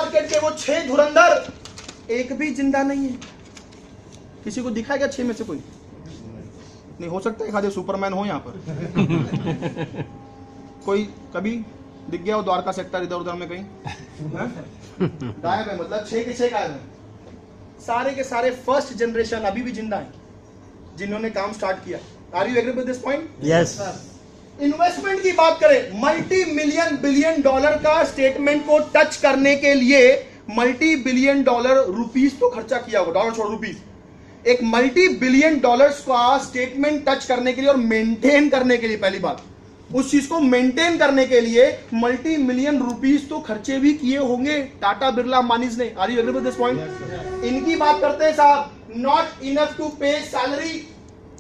Market के वो 6 धुरंधर, एक भी जिंदा नहीं है। किसी को दिखाएगा 6 में से कोई? नहीं हो सकता है खाली सुपरमैन हो यहाँ पर। कोई कभी दिख गया हो द्वारका सेक्टर इधर उधर में कहीं? गायब है, मतलब 6 के 6 गायब है। सारे के सारे फर्स्ट जनरेशन अभी भी जिंदा है जिन्होंने काम स्टार्ट किया। Are you agree with this point? Yes. Investment की बात करें, मल्टी मिलियन बिलियन डॉलर का स्टेटमेंट को टच करने के लिए मल्टी बिलियन डॉलर रुपीस तो खर्चा किया होगा, डॉलर छोड़ रुपीस। एक मल्टी बिलियन डॉलर्स का स्टेटमेंट टच करने के लिए और मेंटेन करने के लिए, पहली बात उस चीज को मेंटेन करने के लिए मल्टी मिलियन रुपीस तो खर्चे भी किए होंगे टाटा बिरला अंबानीज ने। Are you agree with this point? इनकी बात करते हैं साहब, not enough to pay salary.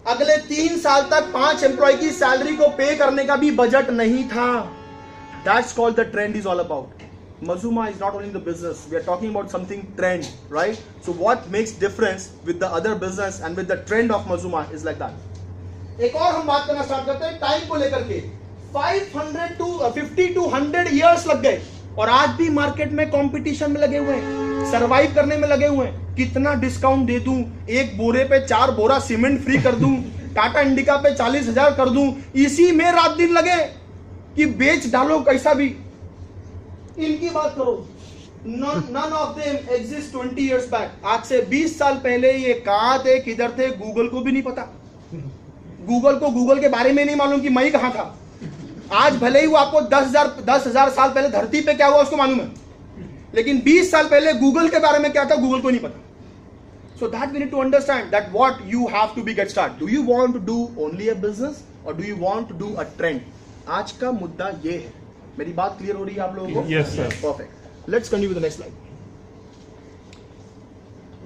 अगले 3 साल तक 5 एम्प्लॉय की सैलरी को पे करने का भी बजट नहीं था। That's called the trend is all about. Mazuma is not only in the business, we are talking about something trend, right? So what makes difference with the other business and with the trend of Mazuma is like that. एक और हम बात करना start करते हैं time को लेकर के। 500 to 50 to 100 years लग गए और आज भी मार्केट में कंपटीशन में लगे हुए हैं, सरवाइव करने में लगे हुए हैं। कितना डिस्काउंट दे दूं, एक बोरे पे 4 बोरा सीमेंट फ्री कर दूं, टाटा इंडिका पे 40,000 कर दूं, इसी में रात दिन लगे कि बेच डालो कैसा भी। इनकी बात करो, none of them exist 20 years back. आज से 20 साल पहले ये कहां थे, किधर थे, गूगल को भी नहीं पता। गूगल को गूगल के बारे में नहीं मालूम कि मैं कहां था। आज भले ही वो आपको 10,000 साल पहले धरती पे क्या हुआ उसको मालूम है, लेकिन 20 साल पहले गूगल के बारे में क्या था गूगल को नहीं पता। So that we need to understand that what you have to be get started. Do you want to do only a business or do you want to do a trend? आज का मुद्दा ये है। मेरी बात क्लियर हो रही है आप लोगों को? Yes, sir. Perfect. Let's continue with the next slide.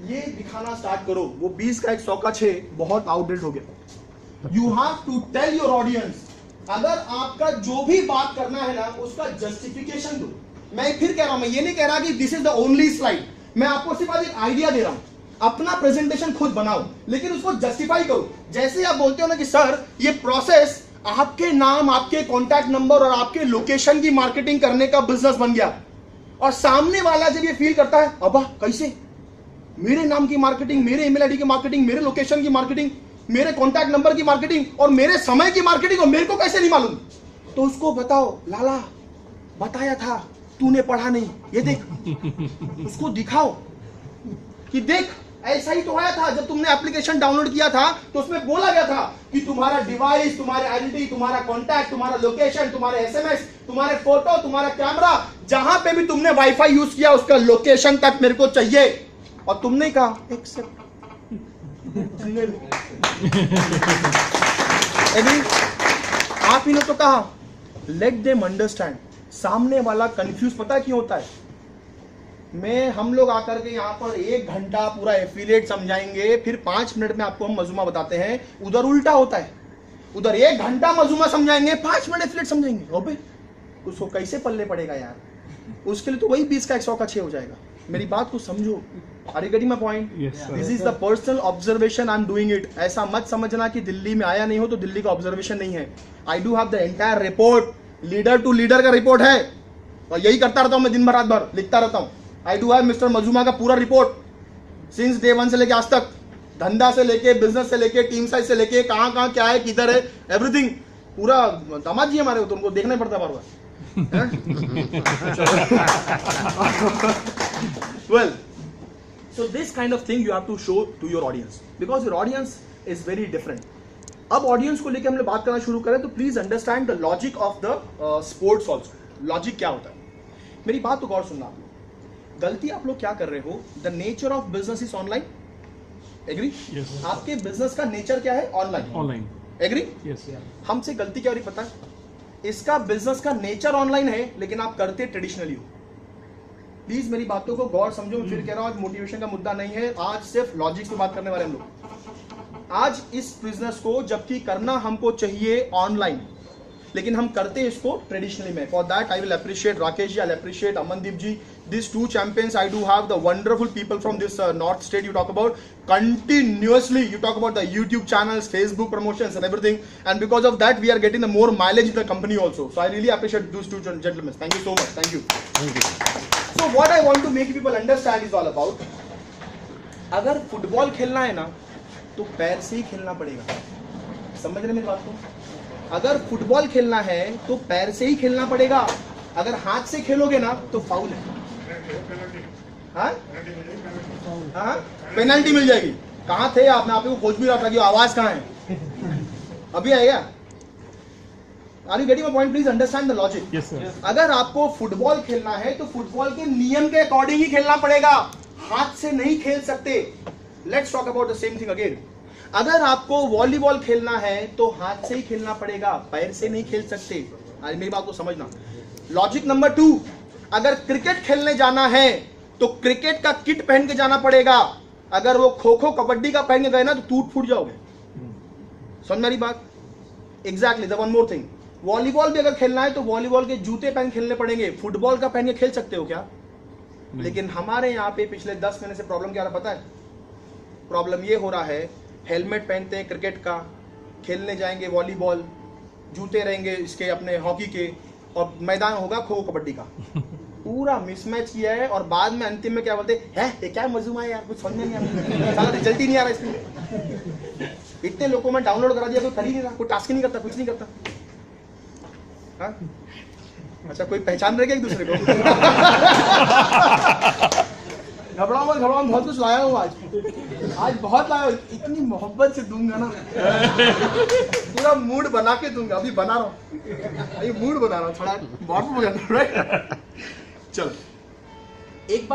ये दिखाना स्टार्ट करो, वो 20 का 100 का 6 बहुत आउटडेटेड हो गया। You have to tell your audience, अगर आपका जो भी बात करना है ना उसका जस्टिफिकेशन दो। मैं फिर कह रहा हूं, मैं ये नहीं कह रहा कि this is the only slide, मैं आपको सिर्फ आज एक आइडिया दे रहा हूं। अपना प्रेजेंटेशन खुद बनाओ, लेकिन उसको जस्टिफाई करो। जैसे आप बोलते हो ना कि सर ये प्रोसेस आपके नाम, आपके कॉन्टैक्ट नंबर और आपके लोकेशन की मार्केटिंग करने का बिजनेस बन गया, और सामने वाला जब ये फील करता है अबा कैसे, मेरे नाम की मार्केटिंग, मेरे ईमेल आईडी की मार्केटिंग, मेरे लोकेशन की मार्केटिंग, मेरे कॉन्टैक्ट नंबर की मार्केटिंग और मेरे समय की मार्केटिंग, और मेरे को कैसे नहीं मालूम। तो उसको बताओ, लाला बताया था, तूने पढ़ा नहीं, ये देख। उसको दिखाओ कि देख ऐसा ही तो आया था जब तुमने एप्लीकेशन डाउनलोड किया था, तो उसमें बोला गया था कि तुम्हारा डिवाइस, तुम्हारे आईडेंटिटी, तुम्हारा कॉन्टैक्ट, तुम्हारा लोकेशन, तुम्हारे एसएमएस, तुम्हारे फोटो, तुम्हारा कैमरा, जहां पे भी तुमने वाईफाई यूज किया उसका लोकेशन तक मेरे को चाहिए। और तुमने कहा एक्सेप्ट। आप ही ने तो कहा लेट देम अंडरस्टैंड। सामने वाला कंफ्यूज पता क्यों होता है? हम लोग आकर के यहाँ पर 1 घंटा पूरा एफिलिएट समझाएंगे, फिर 5 मिनट में आपको हम मजूमा बताते हैं। उधर उल्टा होता है, उधर 1 घंटा मजूमा समझाएंगे, 5 मिनट एफिलिएट समझाएंगे। ओबे उसको कैसे पल्ले पड़ेगा यार? उसके लिए तो वही 20 का 100 का 6 हो जाएगा। मेरी बात को समझो। Are you getting my point? Yes, sir. This is the personal observation I'm doing it. ऐसा मत समझना कि दिल्ली में आया नहीं हो तो दिल्ली का ऑब्जर्वेशन नहीं है। I do have the entire report, leader to leader का रिपोर्ट है, और यही करता रहता हूं मैं, दिन भर रात भर लिखता रहता हूं। I do have मिस्टर मजूमा का पूरा रिपोर्ट सिंस डे 1 से लेके आज तक, धंधा से लेके, बिजनेस से लेके, टीम साइज से लेके, कहां क्या है, किधर है, एवरीथिंग पूरा। दामाद जी हमारे तो उनको देखना ही पड़ता बार बार। Well, so this kind of thing you have to show to your audience because your audience is very different. अब ऑडियंस को लेके हमने बात करना शुरू करें तो please understand the logic of the sports also. Logic क्या होता है? मेरी बात तो गौर सुनना आप लोग। गलती आप लोग क्या कर रहे हो? The nature of business is online. Agree? आपके बिजनेस का नेचर क्या है? ऑनलाइन। एग्री? हमसे गलती क्या हो रही पता है? इसका बिजनेस का नेचर ऑनलाइन है लेकिन आप करते ट्रेडिशनली हो। प्लीज मेरी बातों को गौर समझो। मैं फिर कह रहा हूं, आज मोटिवेशन का मुद्दा नहीं है, आज सिर्फ लॉजिक पे बात करने वाले हम लोग। आज इस बिजनेस को जबकि करना हमको चाहिए ऑनलाइन, लेकिन हम करते इसको ट्रेडिशनली में। For that I will appreciate Rakesh ji, I will appreciate Amandeep ji, this 2 champions. I do have the wonderful people from this north state you talk about continuously. You talk about the YouTube channels, Facebook promotions and everything, and because of that we are getting the more mileage in the company also. So I really appreciate those 2 gentlemen. Thank you so much. Thank you. So what I want to make people understand is all about, अगर football खेलना है ना तो पैर से ही खेलना पड़ेगा। समझ रहे मेरी बात को? अगर फुटबॉल खेलना है तो पैर से ही खेलना पड़ेगा। अगर हाथ से खेलोगे ना तो फाउल है। हाँ? हाँ? पेनल्टी मिल जाएगी। कहाँ थे आप? मैं आप को खोज भी रहा था कि आवाज कहाँ है। अभी आएगा? Are you getting my point? Please understand the logic. Yes sir. अगर आपको फुटबॉल खेलना है तो फुटबॉल के नियम के अकॉर्डिंग ही खेलना पड़ेगा, हाथ से नहीं खेल सकते। Let's talk about the same thing again. अगर आपको वॉलीबॉल खेलना है तो हाथ से ही खेलना पड़ेगा, पैर से नहीं खेल सकते। आज मेरी बात को समझना। लॉजिक नंबर 2, अगर क्रिकेट खेलने जाना है तो क्रिकेट का किट पहन के जाना पड़ेगा। अगर वो खो खो कबड्डी का पहन के गए ना तो टूट फूट जाओगे। समझ मेरी बात? Exactly. The one more thing, volleyball भी अगर खेलना है तो वॉलीबॉल के जूते पहन खेलने पड़ेंगे। फुटबॉल का पहन के खेल सकते हो क्या? लेकिन हमारे यहाँ पे पिछले 10 महीने से प्रॉब्लम क्या रहा पता है? प्रॉब्लम ये हो रहा है, हेलमेट पहनते हैं क्रिकेट का, खेलने जाएंगे वॉलीबॉल, जूते रहेंगे इसके अपने हॉकी के, और मैदान होगा खो कबड्डी का। पूरा मिसमैच किया है। और बाद में अंतिम में क्या बोलते हैं, ये क्या मजूमा है यार, कुछ समझ में नहीं आ रहा, साला रिजल्ट ही नहीं आ रहा इसमें। इतने लोगों में डाउनलोड करा दिया, कोई कर ही नहीं रहा, कोई टास्क ही नहीं करता, कुछ नहीं करता। हाँ? अच्छा, कोई पहचान रहे क्या एक दूसरे को? घबराओ, बहुत कुछ लाया हूँ आज बहुत लाया हूँ। इतनी मोहब्बत से दूंगा ना, पूरा मूड बना के दूंगा। अभी बना रहा हूँ, मूड बना रहा हूँ थोड़ा, बहुत चलो एक बार